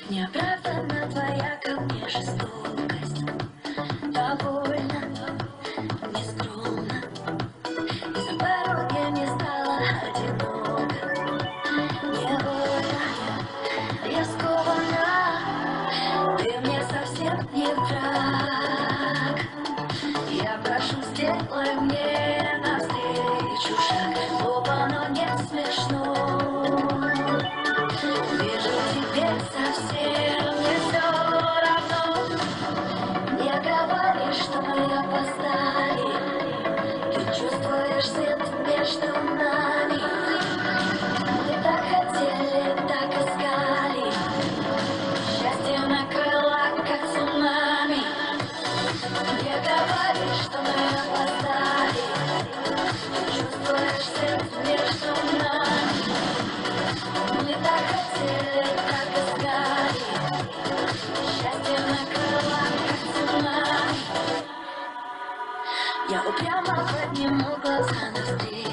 Неоправданна твоя ко мне жестокость, довольно, нескромно. И за порога мне стало одиноко, невольно, я скована. Ты мне совсем не враг. Я прошу, сделай мне навстречу шаг, оба, но не смешно. Вижу, тебе совсем не все равно. Не говори, что мы опоздали. Ты чувствуешь свет между нами. Мы так хотели, так искали. Счастье накрыло, как цунами. Не говори, что мы опоздали. Ты чувствуешь свет между нами. Мы так хотели, так искали. Счастье накрыло, как цунами. Я упрямо подниму глаза навстречу.